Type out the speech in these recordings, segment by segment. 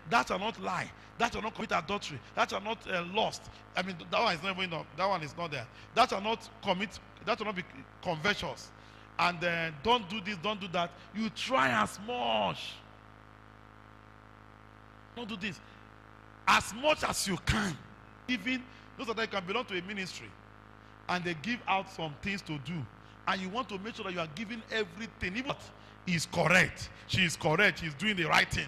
thou shalt not lie, thou shalt not commit adultery, thou shalt not lust. I mean, that one is not even, that one is not there. Thou shalt not commit, thou shalt not be covetous, and don't do this, don't do that. You try as much. Don't do this as much as you can. Even those that can belong to a ministry, and they give out some things to do, and you want to make sure that you are giving everything, even if he is correct, she is correct, she is doing the right thing,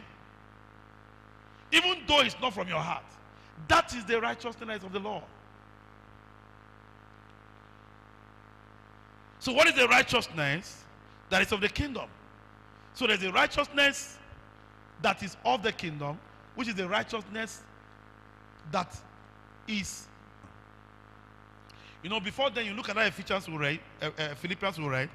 even though it's not from your heart. That is the righteousness of the Lord. So what is the righteousness that is of the kingdom? So there's a righteousness that is of the kingdom, which is the righteousness that is, before then you look at that Ephesians we read, Philippians we read,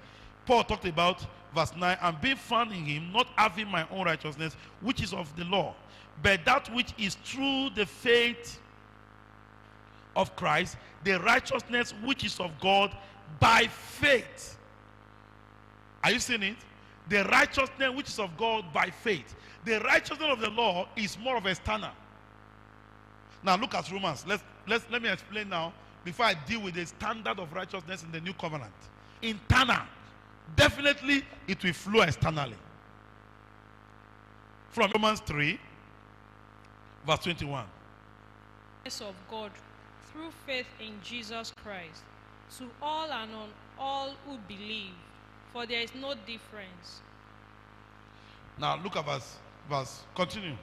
Paul talked about verse 9, and being found in him, not having my own righteousness, which is of the law, but that which is through the faith of Christ, the righteousness which is of God by faith. Are you seeing it? The righteousness which is of God by faith. The righteousness of the law is more of external. Now look at Romans. Let me explain now before I deal with the standard of righteousness in the new covenant. Internal. Definitely it will flow externally. From Romans 3 verse 21. Of God through faith in Jesus Christ to all and on all who believe, for there is no difference. Now look at verse continue.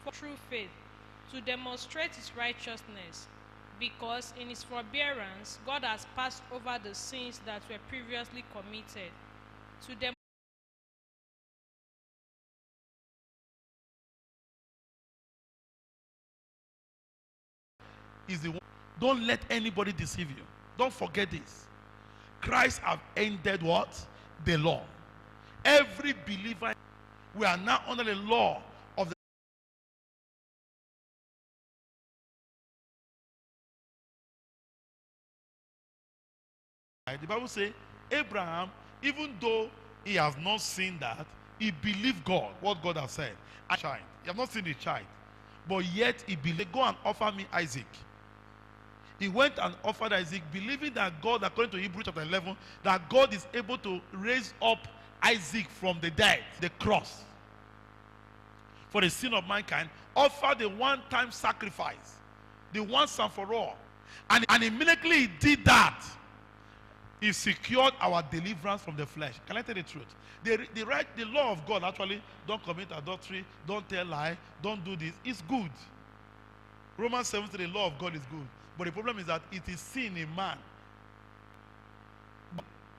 For through faith to demonstrate his righteousness, because in his forbearance God has passed over the sins that were previously committed. To them is the one. Don't let anybody deceive you. Don't forget this. Christ have ended what? The law. Every believer, we are now under the law of the Bible says Abraham, even though he has not seen that, he believed God, what God has said. Child. He has not seen the child, but yet he believed. Go and offer me Isaac. He went and offered Isaac, believing that God, according to Hebrews chapter 11, that God is able to raise up Isaac from the dead, the cross, for the sin of mankind, offer the one-time sacrifice, the once and for all. And immediately he did that, he secured our deliverance from the flesh. Can I tell the truth? The law of God, actually, don't commit adultery, don't tell lie, don't do this, it's good. Romans 7 says the law of God is good. But the problem is that it is sin in man.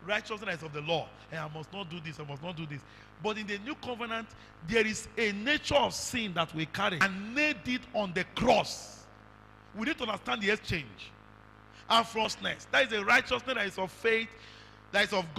Righteousness of the law. And I must not do this, I must not do this. But in the new covenant, there is a nature of sin that we carry and nailed it on the cross. We need to understand the exchange. And frostness. That is a righteousness that is of faith, that is of God.